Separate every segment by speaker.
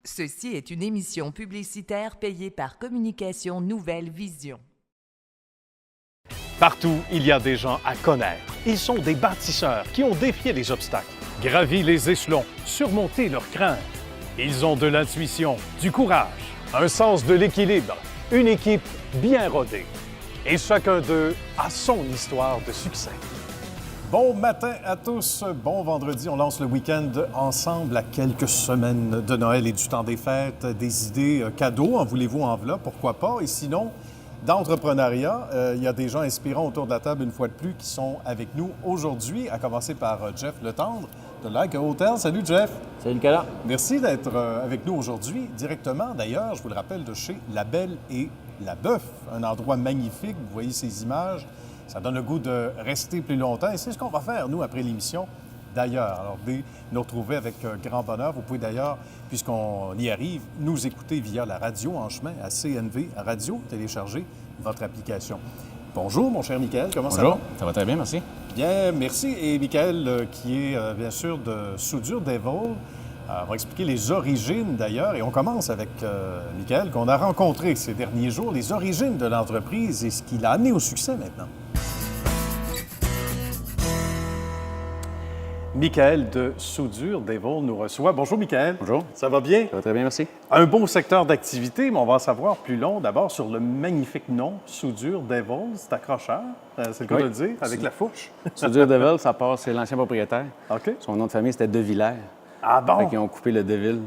Speaker 1: Ceci est une émission publicitaire payée par Communication Nouvelle Vision.
Speaker 2: Partout, il y a des gens à connaître. Ils sont des bâtisseurs qui ont défié les obstacles, gravi les échelons, surmonté leurs craintes. Ils ont de l'intuition, du courage, un sens de l'équilibre, une équipe bien rodée. Et chacun d'eux a son histoire de succès. Bon matin à tous, bon vendredi. On lance le week-end ensemble à quelques semaines de Noël et du temps des fêtes. Des idées cadeaux, en voulez-vous, enveloppe, pourquoi pas? Et sinon, d'entrepreneuriat, il y a des gens inspirants autour de la table, une fois de plus, qui sont avec nous aujourd'hui, à commencer par Jeff Letendre de Like Hotel. Salut Jeff!
Speaker 3: Salut Nicolas!
Speaker 2: Merci d'être avec nous aujourd'hui, directement d'ailleurs, je vous le rappelle, de chez La Belle et la Bœuf, un endroit magnifique, vous voyez ces images. Ça donne le goût de rester plus longtemps et c'est ce qu'on va faire, nous, après l'émission, d'ailleurs. Alors, venez nous retrouver avec grand bonheur. Vous pouvez d'ailleurs, puisqu'on y arrive, nous écouter via la radio en chemin à CNV Radio, télécharger votre application. Bonjour, mon cher Michael, comment ça va?
Speaker 3: Bonjour, ça va très bien, merci.
Speaker 2: Bien, merci. Et Michael, qui est bien sûr de Soudure Devil, on va expliquer les origines d'ailleurs. Et on commence avec Michael, qu'on a rencontré ces derniers jours, les origines de l'entreprise et ce qui l'a amené au succès maintenant. Michael de Soudure Devil nous reçoit. Bonjour, Michael.
Speaker 3: Bonjour.
Speaker 2: Ça va bien?
Speaker 3: Ça va très bien, merci.
Speaker 2: Un beau secteur d'activité, mais on va en savoir plus long. D'abord, sur le magnifique nom, Soudure Devil. C'est accrocheur, c'est le cas de le dire, avec la fourche.
Speaker 3: Soudure Devil, ça part, c'est l'ancien propriétaire.
Speaker 2: OK.
Speaker 3: Son nom de famille, c'était De Villers.
Speaker 2: Ah bon?
Speaker 3: Fait qu'ils ont coupé le Devil. Un peu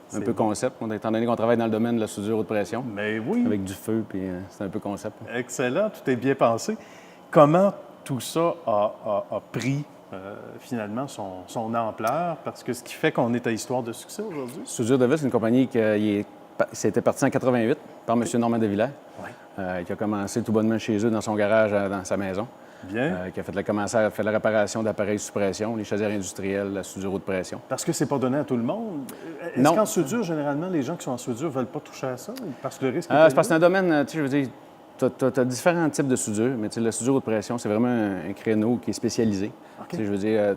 Speaker 2: C'est bon.
Speaker 3: concept, étant donné qu'on travaille dans le domaine de la soudure haute pression.
Speaker 2: Mais oui.
Speaker 3: Avec du feu, puis c'est un peu concept.
Speaker 2: Excellent, tout est bien pensé. Comment tout ça a pris finalement son ampleur? Parce que ce qui fait qu'on est à histoire de succès aujourd'hui.
Speaker 3: Soudure Devil, c'est une compagnie qui c'était parti en 88 par M. Normand De Villers, qui a commencé tout bonnement chez eux, dans son garage, dans sa maison.
Speaker 2: Bien.
Speaker 3: Qui a fait la réparation d'appareils sous pression, les chaudières industrielles, la soudure haute pression.
Speaker 2: Parce que c'est pas donné à tout le monde. Est-ce
Speaker 3: Non.
Speaker 2: qu'en soudure, généralement, les gens qui sont en soudure veulent pas toucher à ça? Ou parce que le risque est
Speaker 3: C'est parce que c'est
Speaker 2: élevé?
Speaker 3: un domaine, tu sais, je veux dire, tu as différents types de soudure, mais tu sais, la soudure haute pression, c'est vraiment un créneau qui est spécialisé.
Speaker 2: OK.
Speaker 3: Tu sais, je veux dire,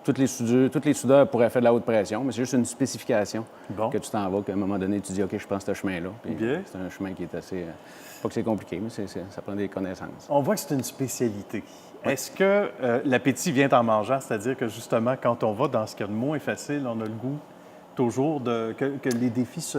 Speaker 3: tous les soudeurs pourraient faire de la haute pression, mais c'est juste une spécification
Speaker 2: Bon.
Speaker 3: que tu t'en vas, qu'à un moment donné, tu dis, OK, je prends ce chemin-là. Puis
Speaker 2: Bien.
Speaker 3: c'est un chemin qui est assez... pas que c'est compliqué, mais ça prend des connaissances.
Speaker 2: On voit que c'est une spécialité. Est-ce que l'appétit vient en mangeant? C'est-à-dire que justement, quand on va dans ce qu'il y a de moins facile, on a le goût toujours que les défis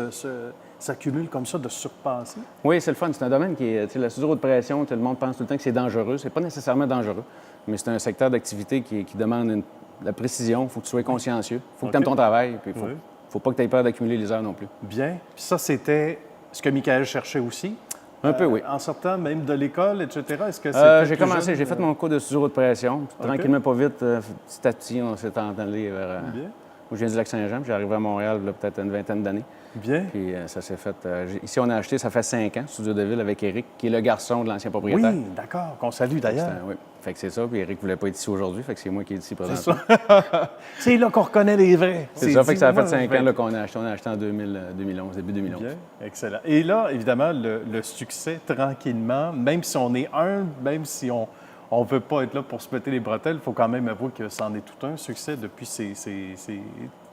Speaker 2: s'accumulent comme ça, de surpasser?
Speaker 3: Oui, c'est le fun. C'est un domaine qui est... Tu sais, la soudure haute pression, tout le monde pense tout le temps que c'est dangereux. C'est pas nécessairement dangereux, mais c'est un secteur d'activité qui demande la précision. Il faut que tu sois consciencieux. Il faut que tu aimes ton travail. Puis il
Speaker 2: Oui.
Speaker 3: faut pas que tu aies peur d'accumuler les heures non plus.
Speaker 2: Bien. Puis ça, c'était ce que Michael cherchait aussi.
Speaker 3: Un peu, oui.
Speaker 2: En sortant même de l'école, etc. Est-ce que c'était
Speaker 3: J'ai
Speaker 2: plus
Speaker 3: commencé,
Speaker 2: jeune?
Speaker 3: j'ai fait mon cours de soudure haute pression. Puis tranquillement, pas vite, petit à petit, on s'est entendu vers...
Speaker 2: Bien.
Speaker 3: Moi, je viens du Lac-Saint-Jean, puis j'arrive à Montréal, là, peut-être une vingtaine d'années.
Speaker 2: Bien.
Speaker 3: Puis ça s'est fait... ici, on a acheté, ça fait 5 ans, Soudure de Ville avec Éric, qui est le garçon de l'ancien propriétaire.
Speaker 2: Oui, d'accord. Qu'on salue d'ailleurs.
Speaker 3: Oui. Fait que c'est ça, puis Éric voulait pas être ici aujourd'hui, fait que c'est moi qui est ici
Speaker 2: C'est
Speaker 3: présentement.
Speaker 2: ça. C'est là qu'on reconnaît les vrais.
Speaker 3: C'est ça, fait que ça a fait
Speaker 2: dit,
Speaker 3: 5
Speaker 2: moi,
Speaker 3: ans là, qu'on a acheté. On a acheté en 2011, début 2011.
Speaker 2: Bien, excellent. Et là, évidemment, le succès, tranquillement, même si on est humble, même si on ne veut pas être là pour se péter les bretelles, il faut quand même avouer que c'en est tout un succès depuis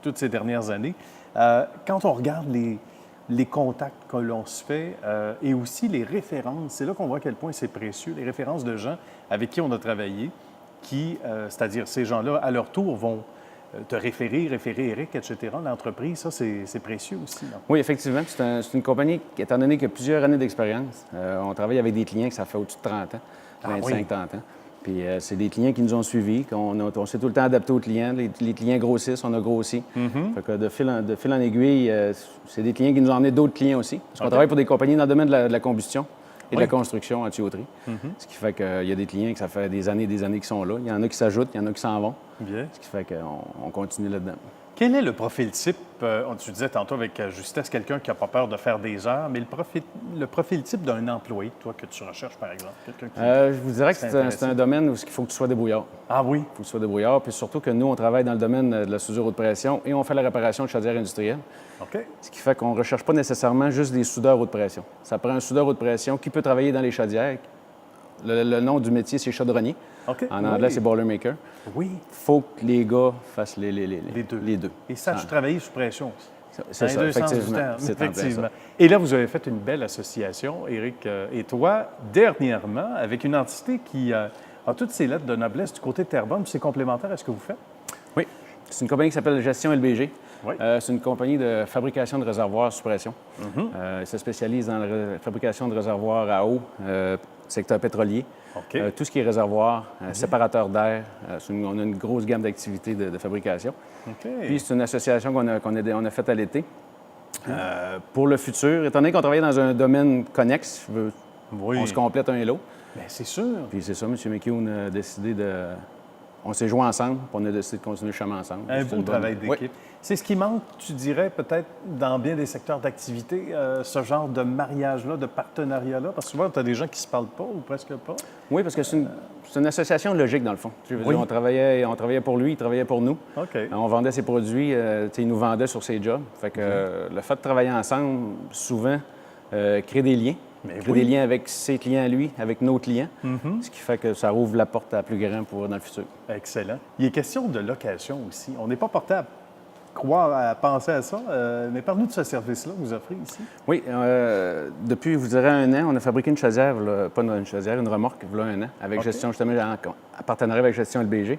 Speaker 2: toutes ces dernières années. Quand on regarde les contacts que l'on se fait et aussi les références, c'est là qu'on voit à quel point c'est précieux, les références de gens avec qui on a travaillé, qui, c'est-à-dire ces gens-là, à leur tour, vont te référer Eric, etc. L'entreprise, ça, c'est précieux aussi. Non?
Speaker 3: Oui, effectivement. C'est une compagnie qui, étant donné qu'il y a plusieurs années d'expérience, on travaille avec des clients que ça fait au-dessus de 30 ans, 25-30 ans. Puis c'est des clients qui nous ont suivis, on s'est tout le temps adapté aux clients. Les clients grossissent, on a grossi. Fait que de fil en aiguille, c'est des clients qui nous ont emmené d'autres clients aussi. Parce qu'on travaille pour des compagnies dans le domaine de la combustion et de la construction en tuyauterie. Ce qui fait qu'il y a des clients que ça fait des années qui sont là. Il y en a qui s'ajoutent, il y en a qui s'en vont.
Speaker 2: Bien.
Speaker 3: Ce qui fait qu'on continue là-dedans.
Speaker 2: Quel est le profil type? Tu disais tantôt avec justesse quelqu'un qui n'a pas peur de faire des heures, mais le profil type d'un employé, toi, que tu recherches, par exemple? Quelqu'un qui...
Speaker 3: Je vous dirais que c'est un domaine où il faut que tu sois débrouillard.
Speaker 2: Ah oui?
Speaker 3: Il faut que tu sois débrouillard. Puis surtout que nous, on travaille dans le domaine de la soudure haute pression et on fait la réparation de chaudières industrielles.
Speaker 2: OK.
Speaker 3: Ce qui fait qu'on ne recherche pas nécessairement juste des soudeurs haute pression. Ça prend un soudeur haute pression qui peut travailler dans les chaudières. Le nom du métier, c'est chaudronnier.
Speaker 2: OK.
Speaker 3: En anglais, c'est boilermaker.
Speaker 2: Oui.
Speaker 3: Il faut que les gars fassent les
Speaker 2: Les deux.
Speaker 3: Les deux.
Speaker 2: Et ça, tu travailles sous pression aussi.
Speaker 3: C'est
Speaker 2: Dans les
Speaker 3: ça,
Speaker 2: deux sens du
Speaker 3: effectivement.
Speaker 2: terme,
Speaker 3: C'est en plein ça.
Speaker 2: effectivement. Et là, vous avez fait une belle association, Éric et toi, dernièrement, avec une entité qui a toutes ses lettres de noblesse du côté de Terrebonne. C'est complémentaire à ce que vous faites?
Speaker 3: Oui. C'est une compagnie qui s'appelle Gestion LBG.
Speaker 2: Oui.
Speaker 3: C'est une compagnie de fabrication de réservoirs sous pression. Elle se spécialise dans la fabrication de réservoirs à eau, secteur pétrolier.
Speaker 2: OK.
Speaker 3: Tout ce qui est réservoir, séparateur d'air. On a une grosse gamme d'activités de fabrication.
Speaker 2: OK.
Speaker 3: Puis c'est une association qu'on a faite à l'été. Pour le futur, étant donné qu'on travaillait dans un domaine connexe,
Speaker 2: Oui.
Speaker 3: on se complète un et l'autre.
Speaker 2: Bien, c'est sûr.
Speaker 3: Puis c'est ça, M. McCune a décidé de... On s'est joints ensemble, puis on a décidé de continuer le chemin ensemble.
Speaker 2: Un
Speaker 3: C'est
Speaker 2: beau
Speaker 3: une bonne-
Speaker 2: travail d'équipe.
Speaker 3: Oui.
Speaker 2: C'est ce qui manque, tu dirais, peut-être dans bien des secteurs d'activité, ce genre de mariage-là, de partenariat-là? Parce que souvent, tu as des gens qui ne se parlent pas ou presque pas.
Speaker 3: Oui, parce que c'est une association logique, dans le fond. Je veux
Speaker 2: Oui.
Speaker 3: dire, on travaillait pour lui, il travaillait pour nous.
Speaker 2: OK.
Speaker 3: On vendait ses produits, il nous vendait sur ses jobs. Fait que le fait de travailler ensemble, souvent, crée des liens.
Speaker 2: Mais
Speaker 3: Crée
Speaker 2: oui.
Speaker 3: des liens avec ses clients, lui, avec nos clients. Ce qui fait que ça ouvre la porte à plus grand dans le futur.
Speaker 2: Excellent. Il est question de location aussi. On n'est pas porté à croire, à penser à ça, mais parle-nous de ce service-là que vous offrez ici.
Speaker 3: Oui, depuis, je vous dirais, 1 an, on a fabriqué une chaudière, pas une chaudière, une remorque, il y a 1 an, avec
Speaker 2: OK.
Speaker 3: gestion, justement, en partenariat avec Gestion LBG.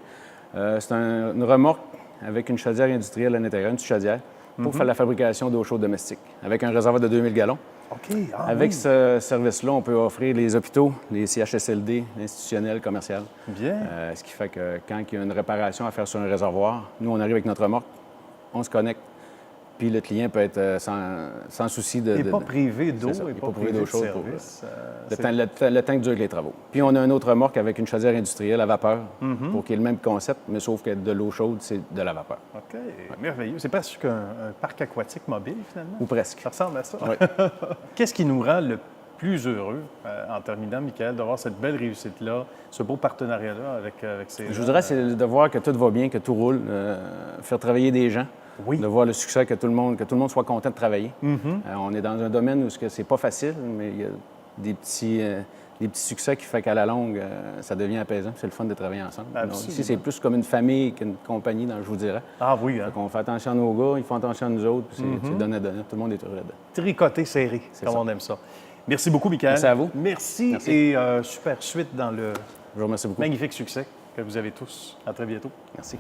Speaker 3: C'est une remorque avec une chaudière industrielle à l'intérieur, une petite chaudière, pour faire la fabrication d'eau chaude domestique, avec un réservoir de 2000 gallons.
Speaker 2: OK. Ah,
Speaker 3: Avec
Speaker 2: oui.
Speaker 3: ce service-là, on peut offrir les hôpitaux, les CHSLD, l'institutionnel, commercial.
Speaker 2: Bien.
Speaker 3: Ce qui fait que quand il y a une réparation à faire sur un réservoir, nous, on arrive avec notre remorque, on se connecte, puis le client peut être sans souci de...
Speaker 2: Et pas privé d'eau,
Speaker 3: C'est ça,
Speaker 2: et
Speaker 3: il est
Speaker 2: pas
Speaker 3: pas privé
Speaker 2: privé
Speaker 3: d'eau
Speaker 2: de
Speaker 3: chaude pour,
Speaker 2: service.
Speaker 3: le temps que durent les travaux. Puis on a un autre remorque avec une chaudière industrielle à vapeur, pour qu'il y ait le même concept, mais sauf que de l'eau chaude, c'est de la vapeur.
Speaker 2: OK. Merveilleux. C'est presque un parc aquatique mobile, finalement.
Speaker 3: Ou presque.
Speaker 2: Ça ressemble à ça.
Speaker 3: Oui.
Speaker 2: Qu'est-ce qui nous rend le plus heureux, en terminant, Michael, d'avoir cette belle réussite-là, ce beau partenariat-là avec ces
Speaker 3: Je
Speaker 2: gens?
Speaker 3: vous dirais, c'est de voir que tout va bien, que tout roule, faire travailler des gens,
Speaker 2: Oui.
Speaker 3: de voir le succès, que tout le monde soit content de travailler. On est dans un domaine où c'est pas facile, mais il y a des petits succès qui font qu'à la longue, ça devient apaisant. C'est le fun de travailler ensemble. Donc,
Speaker 2: Absolument.
Speaker 3: ici, c'est plus comme une famille qu'une compagnie, je vous dirais.
Speaker 2: Ah oui, hein?
Speaker 3: On fait attention à nos gars, ils font attention à nous autres, puis c'est donnant-donnant. Tout le monde est heureux là-dedans.
Speaker 2: Tricoté serré, comme
Speaker 3: ça.
Speaker 2: on aime ça. Merci beaucoup, Michael.
Speaker 3: Merci à vous.
Speaker 2: Merci,
Speaker 3: Merci.
Speaker 2: et super suite dans le
Speaker 3: Je vous remercie beaucoup.
Speaker 2: magnifique succès que vous avez tous. À très bientôt.
Speaker 3: Merci.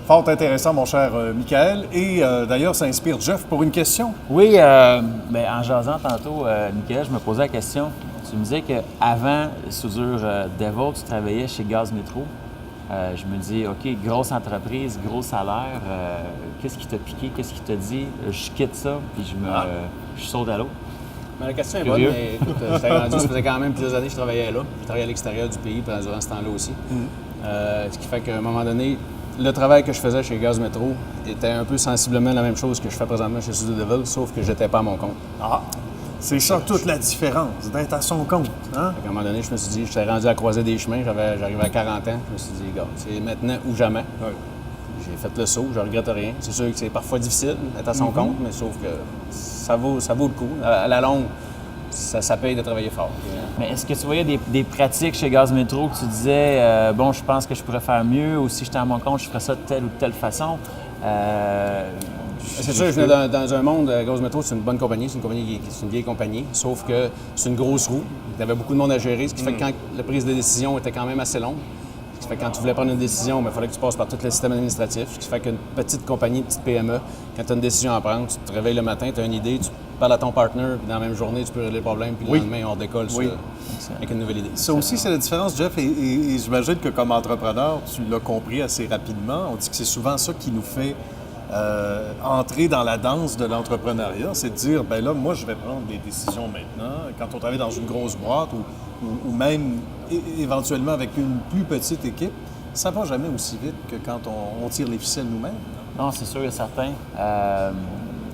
Speaker 4: Fort intéressant, mon cher Michael. Et d'ailleurs, ça inspire Jeff pour une question.
Speaker 5: Oui, en jasant tantôt, Michael, je me posais la question. Tu me disais qu'avant soudure Devil, tu travaillais chez Gaz Métro. Je me dis, OK, grosse entreprise, gros salaire. Qu'est-ce qui t'a piqué? Qu'est-ce qui t'a dit? Je quitte ça, puis je saute à l'eau.
Speaker 3: Mais la question est bonne,
Speaker 5: Curieux.
Speaker 3: mais écoute, j'étais rendu, ça faisait quand même plusieurs années que je travaillais là. Je travaillais à l'extérieur du pays durant ce temps-là aussi. Ce qui fait qu'à un moment donné, le travail que je faisais chez Gaz Métro était un peu sensiblement la même chose que je fais présentement chez Soudure Devil, sauf que j'étais pas à mon compte.
Speaker 4: Ah, c'est ça toute la différence, d'être à son compte. Hein?
Speaker 3: Fait qu'à un moment donné, je me suis dit, j'étais rendu à croiser des chemins, j'arrivais à 40 ans, je me suis dit, gars, c'est maintenant ou jamais. J'ai fait le saut, je regrette rien. C'est sûr que c'est parfois difficile d'être à son compte, mais sauf que ça vaut le coup. À la longue, ça paye de travailler fort.
Speaker 5: Mais est-ce que tu voyais des pratiques chez Gaz Métro que tu disais, bon, je pense que je pourrais faire mieux, ou si j'étais à mon compte, je ferais ça de telle ou de telle façon?
Speaker 3: C'est sûr, je venais dans un monde, Gaz Métro, c'est une bonne compagnie, c'est une vieille compagnie, sauf que c'est une grosse roue. Il y avait beaucoup de monde à gérer, ce qui fait que quand la prise de décision était quand même assez longue, ce qui fait que quand tu voulais prendre une décision, il fallait que tu passes par tout le système administratif, ce qui fait qu'une petite compagnie, une petite PME, quand tu as une décision à prendre, tu te réveilles le matin, tu as une idée, tu parles à ton partner, puis dans la même journée, tu peux régler le problème, puis le lendemain, on décolle avec une nouvelle idée.
Speaker 4: Ça aussi, c'est la différence, Jeff, et j'imagine que comme entrepreneur, tu l'as compris assez rapidement. On dit que c'est souvent ça qui nous fait entrer dans la danse de l'entrepreneuriat, c'est de dire, ben là, moi, je vais prendre des décisions maintenant. Quand on travaille dans une grosse boîte ou même éventuellement avec une plus petite équipe, ça va jamais aussi vite que quand on tire les ficelles nous-mêmes.
Speaker 5: Non, c'est sûr et certain.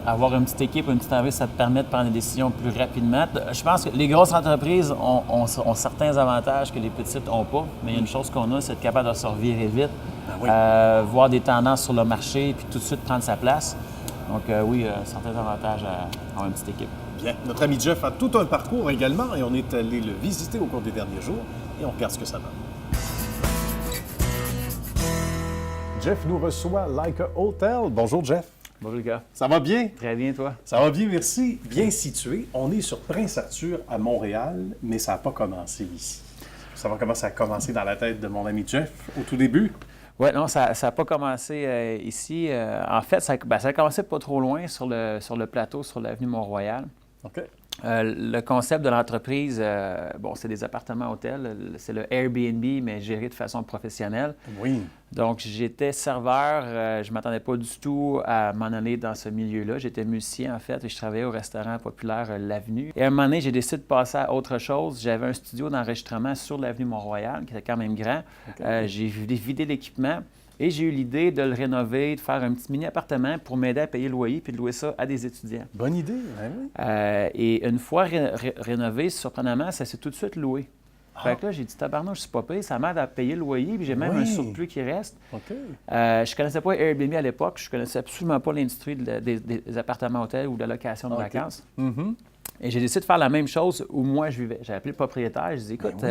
Speaker 5: Avoir une petite équipe, une petite entreprise, ça te permet de prendre des décisions plus rapidement. Je pense que les grosses entreprises ont certains avantages que les petites n'ont pas, mais il y a une chose qu'on a, c'est être capable de se revirer vite, voir des tendances sur le marché, puis tout de suite prendre sa place. Donc oui, certains avantages à avoir une petite équipe.
Speaker 4: Bien. Notre ami Jeff a tout un parcours également et on est allé le visiter au cours des derniers jours et on regarde ce que ça donne.
Speaker 2: Jeff nous reçoit Like a Hotel. Bonjour, Jeff.
Speaker 5: Bonjour, gars.
Speaker 4: Ça va bien?
Speaker 5: Très bien, toi?
Speaker 4: Ça va bien, merci. Bien situé. On est sur Prince-Arthur à Montréal, mais ça n'a pas commencé ici. Ça va commencer à commencer dans la tête de mon ami Jeff au tout début.
Speaker 5: Oui, non, ça n'a pas commencé ici. En fait, ça a commencé pas trop loin sur le plateau, sur l'avenue Mont-Royal.
Speaker 4: OK.
Speaker 5: Le concept de l'entreprise, c'est des appartements-hôtels. C'est le Airbnb, mais géré de façon professionnelle.
Speaker 4: Oui.
Speaker 5: Donc, j'étais serveur. Je ne m'attendais pas du tout à m'en aller dans ce milieu-là. J'étais musicien, en fait, et je travaillais au restaurant populaire L'Avenue. Et à un moment donné, j'ai décidé de passer à autre chose. J'avais un studio d'enregistrement sur l'Avenue Mont-Royal, qui était quand même grand. Okay. J'ai vidé l'équipement. Et j'ai eu l'idée de le rénover, de faire un petit mini-appartement pour m'aider à payer le loyer puis de louer ça à des étudiants.
Speaker 4: Bonne idée, oui.
Speaker 5: Et une fois rénové, surprenamment, ça s'est tout de suite loué. Fait que là, j'ai dit, tabarnouche, c'est pas payé, ça m'aide à payer le loyer, puis j'ai même un surplus qui reste.
Speaker 4: OK.
Speaker 5: Je connaissais pas Airbnb à l'époque, je connaissais absolument pas l'industrie des appartements-hôtels ou de la location de vacances.
Speaker 4: Mm-hmm.
Speaker 5: Et j'ai décidé de faire la même chose où moi je vivais. J'ai appelé le propriétaire, j'ai dit, écoute,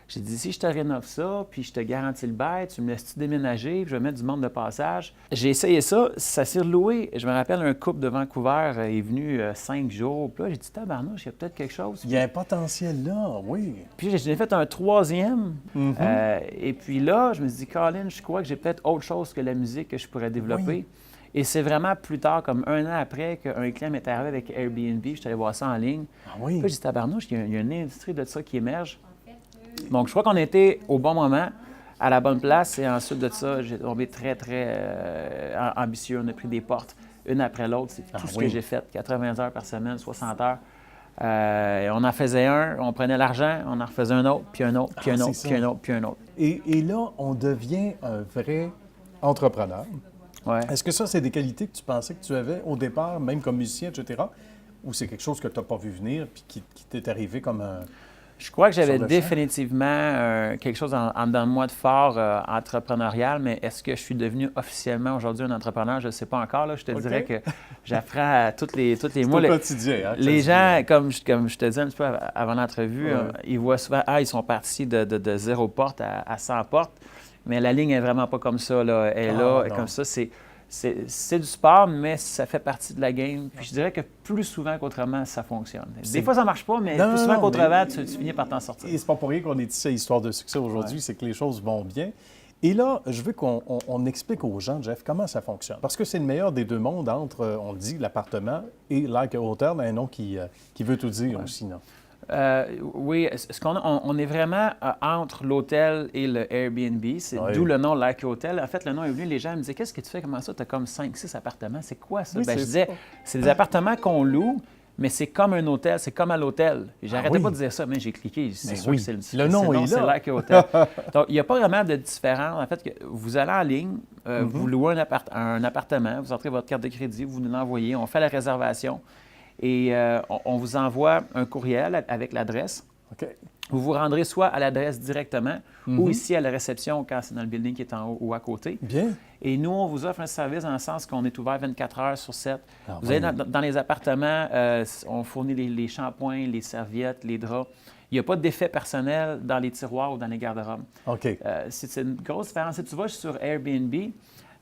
Speaker 5: j'ai dit, si je te rénove ça, puis je te garantis le bail, tu me laisses-tu déménager, puis je vais mettre du monde de passage. J'ai essayé ça, ça s'est reloué. Je me rappelle, un couple de Vancouver est venu 5 jours. Puis là, j'ai dit, tabarnouche, il y a peut-être quelque chose.
Speaker 4: Il y a un potentiel là, oui.
Speaker 5: Puis j'ai fait un troisième. Et puis là, je me suis dit, Colin, je crois que j'ai peut-être autre chose que la musique que je pourrais développer. Oui. Et c'est vraiment plus tard, comme 1 an après, qu'un client m'est arrivé avec Airbnb. Je suis allé voir ça en ligne.
Speaker 4: Ah oui?
Speaker 5: Puis là, j'ai dit, tabarnouche, il y a une industrie de ça qui émerge. Donc, je crois qu'on était au bon moment, à la bonne place. Et ensuite de ça, j'ai tombé très, très ambitieux. On a pris des portes, une après l'autre. C'est tout ce que j'ai fait. 80 heures par semaine, 60 heures. On en faisait un, on prenait l'argent, on en refaisait un autre, puis un autre, puis un autre, puis un autre, puis un autre.
Speaker 4: Et là, on devient un vrai entrepreneur.
Speaker 5: Ouais.
Speaker 4: Est-ce que ça, c'est des qualités que tu pensais que tu avais au départ, même comme musicien, etc., ou c'est quelque chose que tu n'as pas vu venir puis qui t'est arrivé comme un...
Speaker 5: Je crois que j'avais définitivement quelque chose en dedans de moi de fort entrepreneurial, mais est-ce que je suis devenu officiellement aujourd'hui un entrepreneur? Je ne sais pas encore. Là. Je te dirais que j'apprends à tous les mois.
Speaker 4: C'est au quotidien. Hein,
Speaker 5: les gens, comme je te disais un petit peu avant l'entrevue, ils voient souvent, ils sont partis de 0 porte à 100 portes, mais la ligne n'est vraiment pas comme ça. Là. Elle est là, comme ça. C'est du sport, mais ça fait partie de la game. Puis je dirais que plus souvent qu'autrement, ça fonctionne. Des fois, ça ne marche pas, mais plus souvent qu'autrement, tu finis par t'en sortir.
Speaker 4: Et c'est pas pour rien qu'on est ici à Histoire de succès aujourd'hui, c'est que les choses vont bien. Et là, je veux qu'on explique aux gens, Jeff, comment ça fonctionne. Parce que c'est le meilleur des deux mondes entre, on le dit, l'appartement et Like a Hotel, un nom qui veut tout dire aussi, non?
Speaker 5: Oui, on est vraiment entre l'hôtel et le Airbnb. C'est d'où le nom Like Hotel. En fait, le nom est venu, les gens me disaient, qu'est-ce que tu fais, comment ça? Tu as comme 5-6 appartements. C'est quoi ça? Je disais, c'est des appartements qu'on loue, mais c'est comme un hôtel, c'est comme à l'hôtel. J'arrêtais pas de dire ça, mais j'ai cliqué. C'est sûr que
Speaker 4: le nom est là.
Speaker 5: C'est Like Hotel. Donc, il n'y a pas vraiment de différence. En fait, vous allez en ligne, vous louez un appartement, vous entrez votre carte de crédit, vous nous l'envoyez, on fait la réservation. Et on vous envoie un courriel avec l'adresse.
Speaker 4: OK.
Speaker 5: Vous vous rendrez soit à l'adresse directement ou ici à la réception quand c'est dans le building qui est en haut ou à côté.
Speaker 4: Bien.
Speaker 5: Et nous, on vous offre un service dans le sens qu'on est ouvert 24 heures sur 7. Vous allez dans les appartements, on fournit les shampoings, les serviettes, les draps. Il n'y a pas d'effet personnel dans les tiroirs ou dans les garde-robes.
Speaker 4: OK.
Speaker 5: C'est une grosse différence. Si tu vas sur Airbnb,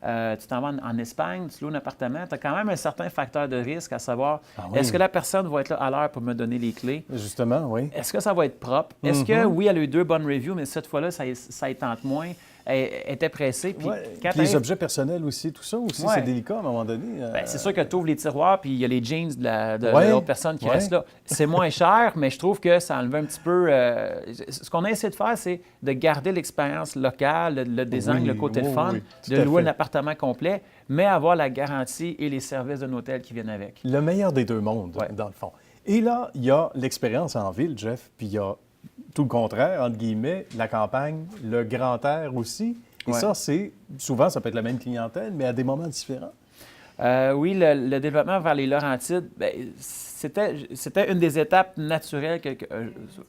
Speaker 5: tu t'en vas en Espagne, tu loues un appartement, tu as quand même un certain facteur de risque à savoir, est-ce que la personne va être là à l'heure pour me donner les clés?
Speaker 4: Justement, oui.
Speaker 5: Est-ce que ça va être propre? Est-ce que, oui, elle a eu 2 bonnes reviews, mais cette fois-là, ça y tente moins? Elle était pressée. Puis
Speaker 4: les objets personnels aussi, tout ça aussi, c'est délicat à un moment donné.
Speaker 5: C'est sûr que tu ouvres les tiroirs puis il y a les jeans de l'autre personne qui reste là. C'est moins cher, mais je trouve que ça enlève un petit peu... ce qu'on a essayé de faire, c'est de garder l'expérience locale, le design, le côté fun, de louer un appartement complet, mais avoir la garantie et les services d'un hôtel qui viennent avec.
Speaker 4: Le meilleur des deux mondes, dans le fond. Et là, il y a l'expérience en ville, Jeff, puis il y a tout le contraire, entre guillemets, la campagne, le grand air aussi. Et ça, souvent, ça peut être la même clientèle, mais à des moments différents.
Speaker 5: Oui, le développement vers les Laurentides, c'était une des étapes naturelles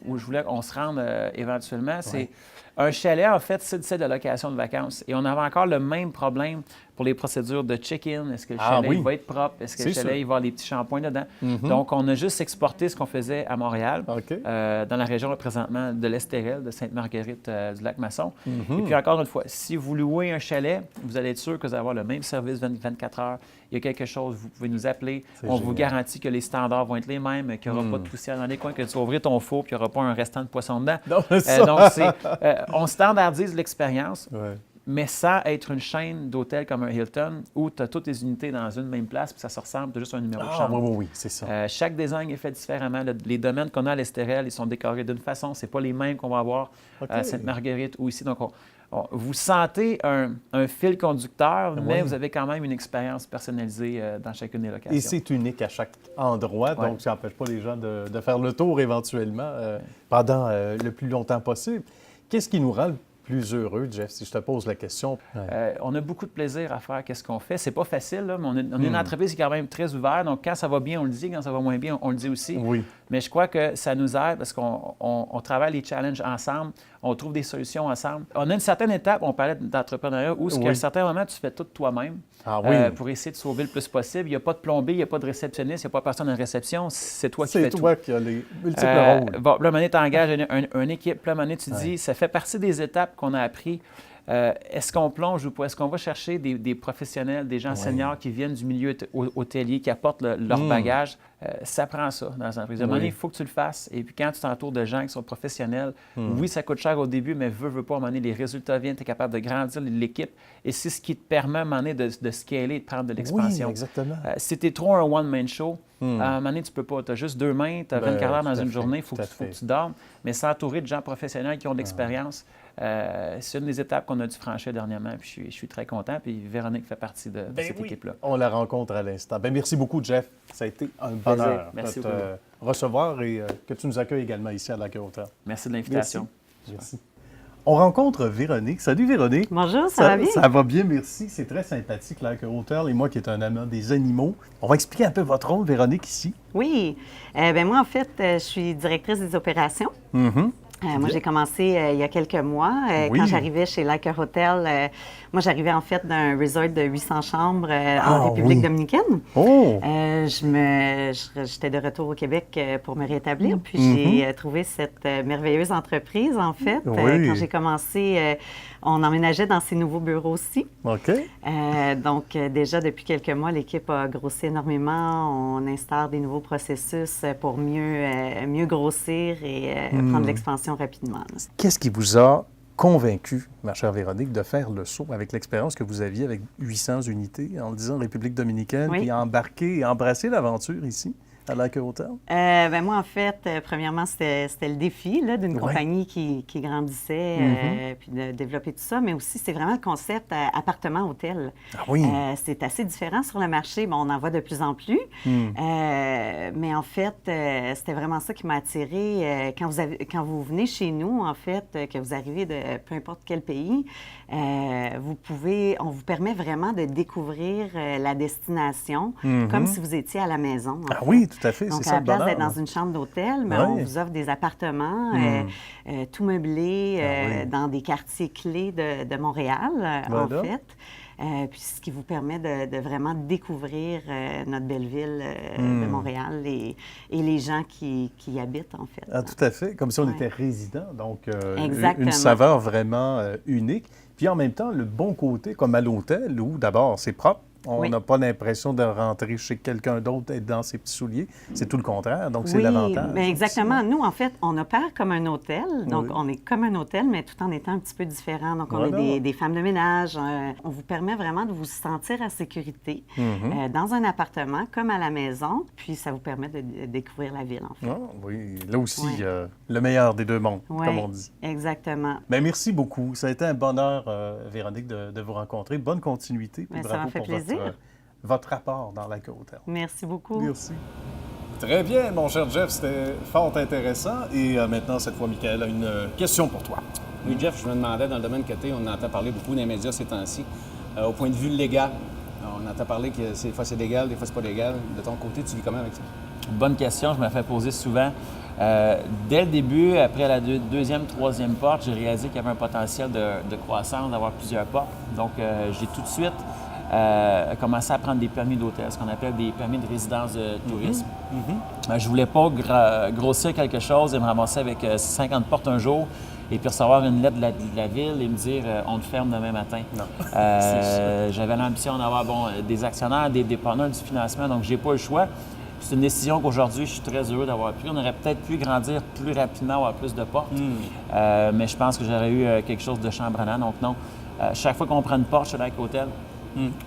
Speaker 5: où je voulais qu'on se rende éventuellement. C'est un chalet, en fait, c'est de la location de vacances. Et on avait encore le même problème pour les procédures de check-in. Est-ce que le
Speaker 4: Ah
Speaker 5: chalet
Speaker 4: oui.
Speaker 5: va être propre? Est-ce que le
Speaker 4: C'est
Speaker 5: chalet
Speaker 4: sûr.
Speaker 5: il va avoir les petits shampoings dedans? Donc, on a juste exporté ce qu'on faisait à Montréal,
Speaker 4: OK.
Speaker 5: dans la région présentement de l'Estérel, de Sainte-Marguerite du Lac-Masson. Et puis, encore une fois, si vous louez un chalet, vous allez être sûr que vous allez avoir le même service 24 heures. Il y a quelque chose, vous pouvez nous appeler. On vous garantit que les standards vont être les mêmes, qu'il n'y aura pas de poussière dans les coins, que tu vas ouvrir ton four puis il n'y aura pas un restant de poisson dedans.
Speaker 4: Non, c'est ça.
Speaker 5: Donc, on standardise l'expérience.
Speaker 4: Ouais.
Speaker 5: Mais sans être une chaîne d'hôtels comme un Hilton où tu as toutes les unités dans une même place puis ça se ressemble, tu as juste un numéro de
Speaker 4: Ah,
Speaker 5: chambre.
Speaker 4: oui, c'est ça.
Speaker 5: Chaque design est fait différemment. Les domaines qu'on a à l'Estérel, ils sont décorés d'une façon. C'est pas les mêmes qu'on va avoir à Sainte-Marguerite ou ici. Donc, vous sentez un fil conducteur, mais vous avez quand même une expérience personnalisée dans chacune des locations.
Speaker 4: Et c'est unique à chaque endroit, donc ça n'empêche pas les gens de faire le tour éventuellement pendant le plus longtemps possible. Qu'est-ce qui nous rend le plus heureux, Jeff, si je te pose la question?
Speaker 5: On a beaucoup de plaisir à faire qu'est-ce qu'on fait. C'est pas facile, là, mais on est une entreprise qui est quand même très ouverte. Donc, quand ça va bien, on le dit. Quand ça va moins bien, on le dit aussi.
Speaker 4: Oui.
Speaker 5: Mais je crois que ça nous aide parce qu'on travaille les challenges ensemble. On trouve des solutions ensemble. On a une certaine étape, on parlait d'entrepreneuriat, où à un certain moment, tu fais tout toi-même pour essayer de sauver le plus possible. Il n'y a pas de plombier, il n'y a pas de réceptionniste, il n'y a pas personne en réception. C'est toi qui fais tout.
Speaker 4: C'est toi qui as les multiples rôles.
Speaker 5: Bon, là, à un moment donné, tu engages une équipe. Là, à un moment donné, tu te dis, ça fait partie des étapes qu'on a appris. Est-ce qu'on plonge ou pas? Est-ce qu'on va chercher des professionnels, des gens seniors qui viennent du milieu hôtelier, qui apportent leur bagage? Ça prend ça dans un entreprise. À un moment donné, il faut que tu le fasses. Et puis quand tu t'entoures de gens qui sont professionnels, oui, ça coûte cher au début, mais veux pas, à un moment donné, les résultats viennent, tu es capable de grandir l'équipe. Et c'est ce qui te permet, à un moment donné, de scaler et de prendre de l'expansion.
Speaker 4: Oui, exactement.
Speaker 5: Si tu es trop un one-man show, à un moment donné, tu peux pas. Tu as juste 2 mains, tu as 24 heures dans une journée, il faut que tu dormes. Mais s'entourer de gens professionnels qui ont de l'expérience, c'est une des étapes qu'on a dû franchir dernièrement. Puis je suis très content. Puis Véronique fait partie de cette équipe-là.
Speaker 4: On la rencontre à l'instant. Merci beaucoup, Jeff. Ça a été un bonheur de
Speaker 5: Merci
Speaker 4: te
Speaker 5: beaucoup.
Speaker 4: recevoir et que tu nous accueilles également ici à l'Accueil Hotel.
Speaker 5: Merci de l'invitation.
Speaker 4: Merci. On rencontre Véronique. Salut Véronique.
Speaker 6: Bonjour, ça va bien?
Speaker 4: Ça va bien, merci. C'est très sympathique, l'Accueil Hotel. Et moi qui est un amant des animaux. On va expliquer un peu votre rôle, Véronique, ici.
Speaker 6: Oui. Moi, en fait, je suis directrice des opérations. Moi, j'ai commencé il y a quelques mois. Quand j'arrivais chez l'Accueil Hotel, moi, j'arrivais en fait d'un resort de 800 chambres en République dominicaine.
Speaker 4: Oh!
Speaker 6: J'étais de retour au Québec pour me rétablir. Puis j'ai trouvé cette merveilleuse entreprise, en fait. Quand j'ai commencé, on emménageait dans ces nouveaux bureaux-ci.
Speaker 4: OK.
Speaker 6: Donc, déjà, depuis quelques mois, l'équipe a grossi énormément. On installe des nouveaux processus pour mieux grossir et prendre de l'expansion rapidement.
Speaker 4: Qu'est-ce qui vous a convaincu, ma chère Véronique, de faire le saut avec l'expérience que vous aviez avec 800 unités, en le disant République dominicaine, puis embarquer et embrasser l'aventure ici, à l'Accueil Hotel?
Speaker 6: Moi, en fait, premièrement, c'était le défi d'une compagnie qui grandissait, puis de développer tout ça, mais aussi, c'est vraiment le concept appartement-hôtel.
Speaker 4: Ah oui?
Speaker 6: C'est assez différent sur le marché. Bon, on en voit de plus en plus, mais en fait, c'était vraiment ça qui m'a attirée. Quand vous venez chez nous, en fait, que vous arrivez de peu importe quel pays, on vous permet vraiment de découvrir la destination comme si vous étiez à la maison.
Speaker 4: Oui, tout à fait,
Speaker 6: donc,
Speaker 4: c'est ça le bonheur.
Speaker 6: Donc, à la place d'être dans une chambre d'hôtel, mais on vous offre des appartements tout meublés dans des quartiers clés de Montréal, en fait. Puis ce qui vous permet de vraiment découvrir notre belle ville de Montréal et les gens qui y habitent, en fait.
Speaker 4: Ah, tout à fait, comme si on était résident, donc
Speaker 6: Exactement.
Speaker 4: Une saveur vraiment unique. Puis en même temps, le bon côté, comme à l'hôtel, où d'abord c'est propre, on n'a pas l'impression de rentrer chez quelqu'un d'autre, être dans ses petits souliers. C'est tout le contraire, donc c'est l'avantage.
Speaker 6: Oui, exactement. Nous, en fait, on opère comme un hôtel. Donc, on est comme un hôtel, mais tout en étant un petit peu différent. Donc, on est des femmes de ménage. On vous permet vraiment de vous sentir en sécurité dans un appartement, comme à la maison. Puis, ça vous permet de découvrir la ville, en fait.
Speaker 4: Ah, oui, là aussi, le meilleur des deux mondes, comme on dit.
Speaker 6: Exactement.
Speaker 4: Bien, merci beaucoup. Ça a été un bonheur, Véronique, de vous rencontrer. Bonne continuité. Puis
Speaker 6: ça m'a fait plaisir.
Speaker 4: Votre rapport dans l'Accueil Hotel.
Speaker 6: Merci beaucoup.
Speaker 4: Merci.
Speaker 7: Très bien, mon cher Jeff, c'était fort intéressant. Et maintenant, cette fois, Michael a une question pour toi.
Speaker 3: Oui, Jeff, je me demandais, dans le domaine que tu es, on entend parler beaucoup dans les médias ces temps-ci, au point de vue légal. On entend parler que des fois c'est légal, des fois c'est pas légal. De ton côté, tu vis comment avec ça?
Speaker 5: Bonne question, je me la fais poser souvent. Dès le début, après la deuxième, troisième porte, j'ai réalisé qu'il y avait un potentiel de croissance, d'avoir plusieurs portes. Donc, j'ai tout de suite commencé à prendre des permis d'hôtel, ce qu'on appelle des permis de résidence de tourisme. Je voulais pas grossir quelque chose et me ramasser avec 50 portes un jour et puis recevoir une lettre de la ville et me dire on te ferme demain matin. J'avais l'ambition d'avoir des actionnaires, des dépanneurs, du financement, donc j'ai pas le choix. C'est une décision qu'aujourd'hui, je suis très heureux d'avoir pris. On aurait peut-être pu grandir plus rapidement, avoir plus de portes, mais je pense que j'aurais eu quelque chose de chambranlant. Donc non, chaque fois qu'on prend une porte chez Lac Hôtel,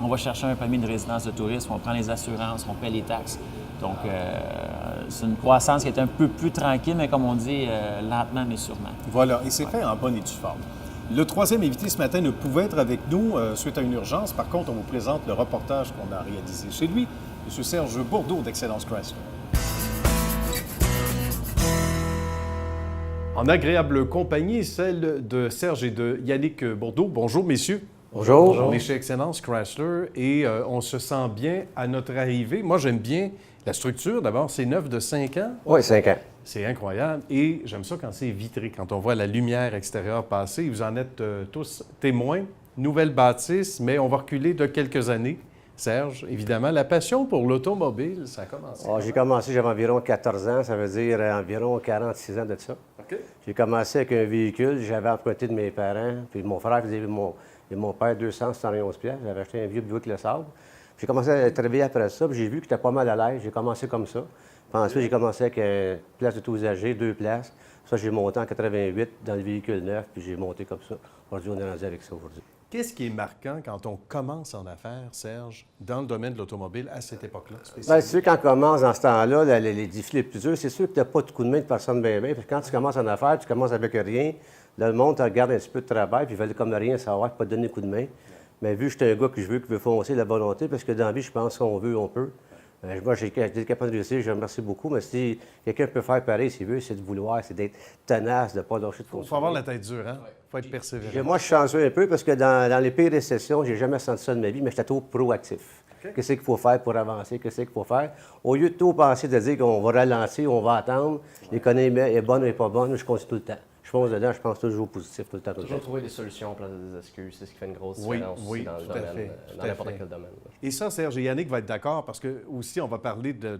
Speaker 5: on va chercher un permis de résidence de tourisme, on prend les assurances, on paie les taxes. Donc, c'est une croissance qui est un peu plus tranquille, mais comme on dit, lentement mais sûrement.
Speaker 4: Voilà, et c'est fait en bonne et due forme. Le troisième invité ce matin ne pouvait être avec nous suite à une urgence. Par contre, on vous présente le reportage qu'on a réalisé chez lui, M. Serge Bourdeau d'Excellence Chrysler.
Speaker 2: En agréable compagnie, celle de Serge et de Yannick Bourdeau. Bonjour, messieurs.
Speaker 8: Bonjour.
Speaker 2: On est chez Excellence Chrysler et on se sent bien à notre arrivée. Moi, j'aime bien la structure. D'abord, c'est neuf de 5 ans.
Speaker 8: Oui, 5 ans.
Speaker 2: C'est incroyable. Et j'aime ça quand c'est vitré, quand on voit la lumière extérieure passer. Vous en êtes tous témoins. Nouvelle bâtisse, mais on va reculer de quelques années. Serge, évidemment, la passion pour l'automobile, ça a commencé.
Speaker 8: J'ai commencé, j'avais environ 14 ans, ça veut dire environ 46 ans de ça.
Speaker 2: OK.
Speaker 8: J'ai commencé avec un véhicule, j'avais emprunté de mes parents, puis mon frère faisait mon père 271 pièces. J'avais acheté un vieux Buick Le Sable. J'ai commencé à travailler après ça, puis j'ai vu que j'étais pas mal à l'aise. J'ai commencé comme ça. Puis ensuite, j'ai commencé avec une place de tout usager, 2 places. Ça, j'ai monté en 88 dans le véhicule neuf, puis j'ai monté comme ça. Aujourd'hui, on est rendu avec ça aujourd'hui.
Speaker 2: Qu'est-ce qui est marquant quand on commence en affaires, Serge, dans le domaine de l'automobile à cette époque-là?
Speaker 8: Bien, c'est sûr, quand on commence dans ce temps-là, les défis les plus durs, c'est sûr que tu n'as pas de coup de main de personne bien. Parce que quand tu commences en affaires, tu commences avec rien. Là, le monde te regarde un petit peu de travail, puis ils veulent comme rien savoir, pas te donner un coup de main. Mais vu que j'étais un gars qui veut foncer la volonté, parce que dans la vie, je pense qu'on veut, on peut. Moi, j'ai été capable de réussir, je remercie beaucoup, mais si quelqu'un peut faire pareil s'il veut, c'est de vouloir, c'est d'être tenace, de ne pas lâcher de foncer.
Speaker 2: Il faut avoir la tête dure, hein? Il faut être persévérant.
Speaker 8: Moi, je suis chanceux un peu parce que dans les pires récessions, j'ai jamais senti ça de ma vie, mais j'étais trop proactif.
Speaker 2: Okay.
Speaker 8: Qu'est-ce qu'il faut faire pour avancer? Qu'est-ce qu'il faut faire? Au lieu de tout penser de dire qu'on va ralentir, on va attendre, l'économie est bonne ou pas bonne, je continue tout le temps. Je fonce dedans, je pense toujours positif tout le temps.
Speaker 9: Toujours trouver des solutions en place des excuses, c'est ce qui fait une grosse différence
Speaker 2: oui,
Speaker 9: dans le
Speaker 2: tout à
Speaker 9: domaine,
Speaker 2: fait,
Speaker 9: dans n'importe quel domaine.
Speaker 2: Et ça, Serge et Yannick va être d'accord parce que aussi, on va parler de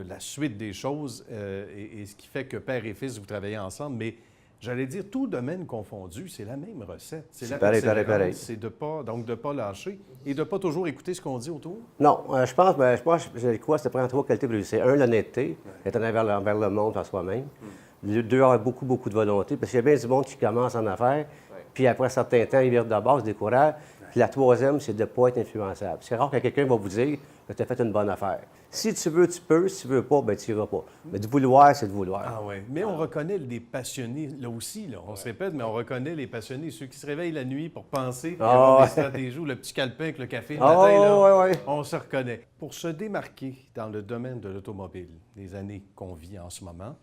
Speaker 2: la suite des choses et ce qui fait que père et fils, vous travaillez ensemble, mais j'allais dire, tout domaine confondu, c'est la même recette. C'est la
Speaker 8: pareil.
Speaker 2: C'est de pas lâcher et de ne pas toujours écouter ce qu'on dit autour.
Speaker 8: Non, je pense que quoi, c'est prendre 3 qualités pour réussir. 1, l'honnêteté, être envers le monde par soi-même. 2, avoir beaucoup de volonté, parce qu'il y a bien du monde qui commence en affaires, puis après un certain temps, il vient de base, se décourage. Puis la 3e, c'est de ne pas être influençable. C'est rare que quelqu'un va vous dire que tu as fait une bonne affaire. Si tu veux, tu peux. Si tu veux pas, bien, tu n'iras pas. Mais de vouloir, c'est de vouloir.
Speaker 2: Ah oui. Mais on reconnaît les passionnés, là aussi, là. On se répète, mais on reconnaît les passionnés, ceux qui se réveillent la nuit pour penser, puis avoir des stratégies, ou le petit calepin avec le café le matin, là, on se reconnaît. Pour se démarquer dans le domaine de l'automobile, les années qu'on vit en ce moment,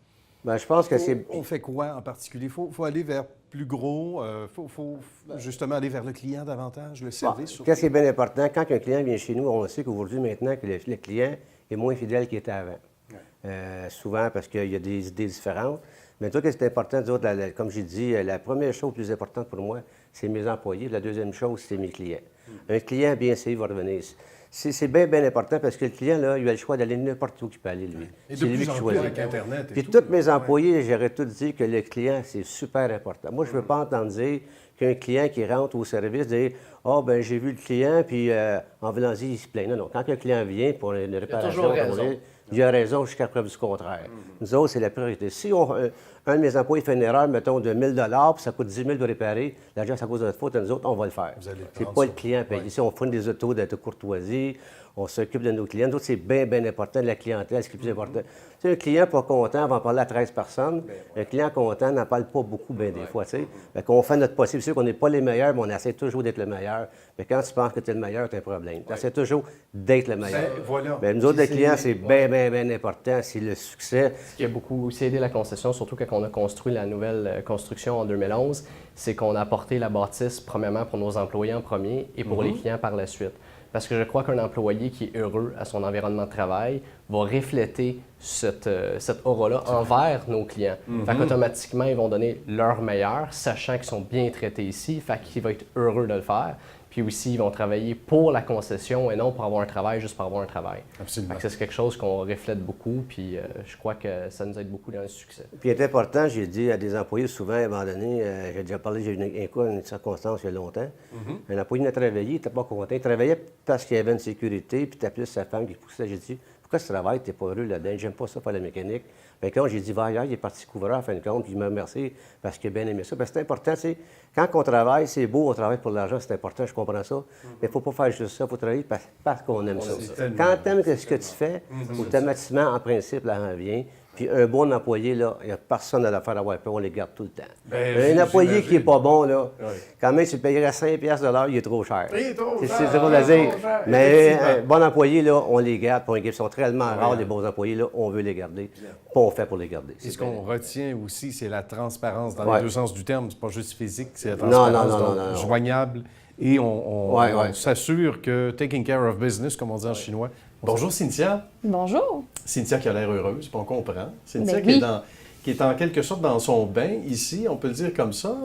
Speaker 8: bien, je pense que c'est...
Speaker 2: On fait quoi en particulier? Il faut aller vers plus gros, faut justement aller vers le client davantage, le service. Surtout.
Speaker 8: Qu'est-ce qui est bien important? Quand un client vient chez nous, on sait qu'aujourd'hui, maintenant, que le client est moins fidèle qu'il était avant. Souvent parce qu'il y a des idées différentes. Mais toi, qu'est-ce qui est important? Comme j'ai dit, la première chose plus importante pour moi, c'est mes employés. La deuxième chose, c'est mes clients. Un client bien servi va revenir. C'est bien important parce que le client, là, il a le choix d'aller n'importe où qu'il peut aller, lui.
Speaker 2: Et
Speaker 8: c'est
Speaker 2: de
Speaker 8: lui
Speaker 2: plus
Speaker 8: qui
Speaker 2: en
Speaker 8: choisit.
Speaker 2: plus avec Internet et
Speaker 8: Puis
Speaker 2: tout.
Speaker 8: tous mes employés, j'aurais tout dit que le client, c'est super important. Moi, je ne veux pas entendre dire qu'un client qui rentre au service dit « Ah, ben j'ai vu le client, puis en venant-y, il se plaint. » Non. Quand un client vient pour une réparation, il a raison jusqu'à preuve du contraire. Nous autres, c'est la priorité. Si un de mes employés fait une erreur, mettons, de 1 000 puis ça coûte 10 000 de réparer, l'argent, c'est à cause de notre faute, nous autres, on va le faire. C'est pas le client à payer. Ici, on fournit des autos de courtoisie, on s'occupe de nos clients. Nous autres, c'est bien important, la clientèle, ce qui est plus important. Tu sais, un client pas content, on va en parler à 13 personnes. Un client content n'en parle pas beaucoup, bien des fois, tu sais. Fait qu'on fait notre possible. C'est sûr qu'on n'est pas les meilleurs, mais on essaie toujours d'être le meilleur. Mais quand tu penses que tu es le meilleur, tu as un problème. Tu essaies toujours d'être le meilleur.
Speaker 2: Voilà.
Speaker 8: Bien, nous autres, les clients, c'est bien important. C'est le succès.
Speaker 9: Ce qui a beaucoup aussi aidé la concession, surtout quand on a construit la nouvelle construction en 2011, c'est qu'on a apporté la bâtisse, premièrement, pour nos employés en premier et pour les clients par la suite. Parce que je crois qu'un employé qui est heureux à son environnement de travail va refléter cette aura-là envers nos clients. Fait qu'automatiquement, ils vont donner leur meilleur, sachant qu'ils sont bien traités ici, fait qu'il va être heureux de le faire. puis aussi ils vont travailler pour la concession et non pour avoir un travail juste pour avoir un travail.
Speaker 4: Absolument.
Speaker 9: Fait que c'est quelque chose qu'on reflète beaucoup, puis je crois que ça nous aide beaucoup dans le succès.
Speaker 8: Puis il est important, j'ai dit à des employés souvent, à un moment donné, j'ai déjà parlé, j'ai eu une circonstance il y a longtemps. Un employé venait travailler, il n'était pas content. Il travaillait parce qu'il y avait une sécurité, puis il appelait sa femme qui poussait. J'ai dit, pourquoi tu travailles, tu n'es pas heureux là-dedans, j'aime pas ça faire la mécanique. Fait que là, j'ai dit, va ailleurs, il est parti couvreur en fin de compte, puis il m'a remercié parce qu'il a bien aimé ça. Parce que c'est important, tu sais, quand on travaille, c'est beau, on travaille pour l'argent, c'est important, je comprends ça. Mais il ne faut pas faire juste ça, il faut travailler parce qu'on aime ça. Quand tu aimes ce que tu fais, automatiquement, en principe, l'argent vient. Puis un bon employé, là, il n'y a personne à la faire avoir peur, on les garde tout le temps. Un employé qui n'est pas bon, là, quand même, tu le payerais 5$ de l'heure, il est trop cher. C'est drôle à dire. Mais un bon employé, là, on les garde. Ils sont tellement rares, les bons employés, là, on veut les garder. Pas on fait pour les garder.
Speaker 4: Et ce qu'on retient aussi, c'est la transparence dans les deux sens du terme. C'est pas juste physique, c'est la transparence joignable. Et on s'assure que taking care of business, comme on dit en chinois. Bonjour Cynthia.
Speaker 10: Bonjour.
Speaker 4: Cynthia qui a l'air heureuse, puis on comprend. Cynthia
Speaker 10: Ben
Speaker 4: qui est en quelque sorte dans son bain ici, on peut le dire comme ça.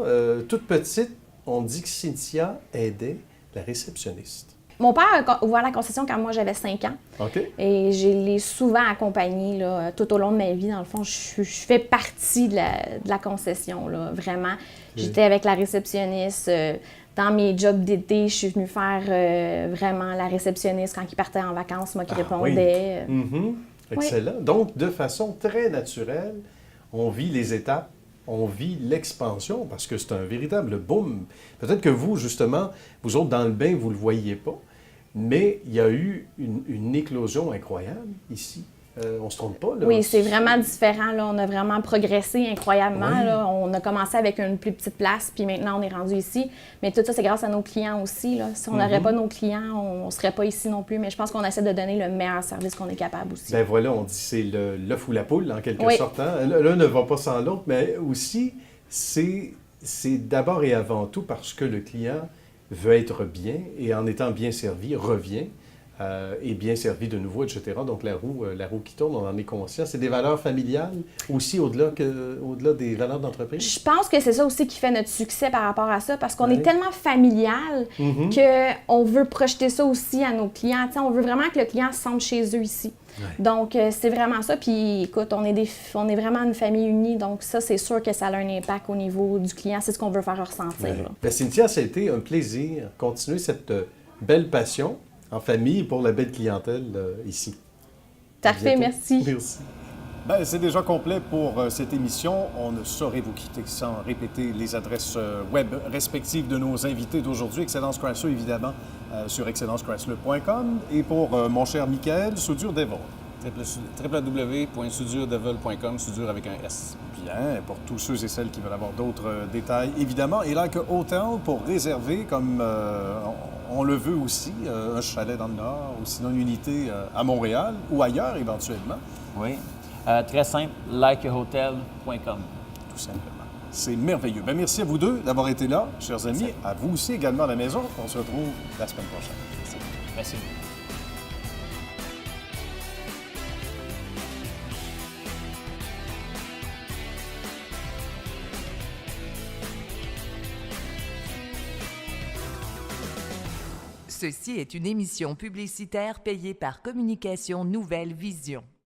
Speaker 4: Toute petite, on dit que Cynthia aidait la réceptionniste.
Speaker 10: Mon père a ouvert la concession quand moi j'avais 5 ans.
Speaker 4: OK.
Speaker 10: Et je l'ai souvent accompagné là, tout au long de ma vie. Dans le fond, je fais partie de la concession, là, vraiment. J'étais avec la réceptionniste. Dans mes jobs d'été, je suis venue faire vraiment la réceptionniste quand ils partaient en vacances, moi qui répondais.
Speaker 4: Oui. Excellent. Donc, de façon très naturelle, on vit les étapes, on vit l'expansion, parce que c'est un véritable boom. Peut-être que vous, justement, vous autres dans le bain, vous ne le voyiez pas, mais il y a eu une éclosion incroyable ici. On ne se trompe pas, là.
Speaker 10: Oui, c'est vraiment différent. Là. On a vraiment progressé incroyablement.
Speaker 4: Oui.
Speaker 10: Là. On a commencé avec une plus petite place, puis maintenant, on est rendu ici. Mais tout ça, c'est grâce à nos clients aussi. Là. Si on n'aurait pas nos clients, on ne serait pas ici non plus. Mais je pense qu'on essaie de donner le meilleur service qu'on est capable aussi.
Speaker 4: Ben voilà, on dit c'est l'œuf ou la poule, en quelque sorte. Hein? L'un ne va pas sans l'autre, mais aussi, c'est d'abord et avant tout parce que le client veut être bien et en étant bien servi, revient. Et bien servi de nouveau, etc. Donc, la roue qui tourne, on en est conscient. C'est des valeurs familiales aussi, au-delà des valeurs d'entreprise?
Speaker 10: Je pense que c'est ça aussi qui fait notre succès par rapport à ça, parce qu'on est tellement familial qu'on veut projeter ça aussi à nos clients. T'sais, on veut vraiment que le client se sente chez eux ici. Ouais. Donc, c'est vraiment ça. Puis, écoute, on est vraiment une famille unie. Donc, ça, c'est sûr que ça a un impact au niveau du client. C'est ce qu'on veut faire ressentir. Ouais.
Speaker 4: Bien, Cynthia, ça a été un plaisir de continuer cette belle passion en famille pour la belle clientèle ici.
Speaker 10: Parfait, merci.
Speaker 4: Merci.
Speaker 7: Bien, c'est déjà complet pour cette émission. On ne saurait vous quitter sans répéter les adresses web respectives de nos invités d'aujourd'hui. Excellence Chrysler, évidemment, sur excellencechrysler.com. Et pour mon cher Michael, Soudure Devil.
Speaker 11: www.souduredevil.com, soudure avec un S.
Speaker 7: Bien, pour tous ceux et celles qui veulent avoir d'autres détails, évidemment. Et Like Hotel pour réserver, comme on le veut aussi, un chalet dans le Nord ou sinon une unité à Montréal ou ailleurs éventuellement.
Speaker 5: Oui. Très simple, likeahotel.com.
Speaker 7: Tout simplement. C'est merveilleux. Bien, merci à vous deux d'avoir été là, chers amis. Merci. À vous aussi également à la maison. On se retrouve la semaine prochaine.
Speaker 5: Merci.
Speaker 1: Ceci est une émission publicitaire payée par Communication Nouvelle Vision.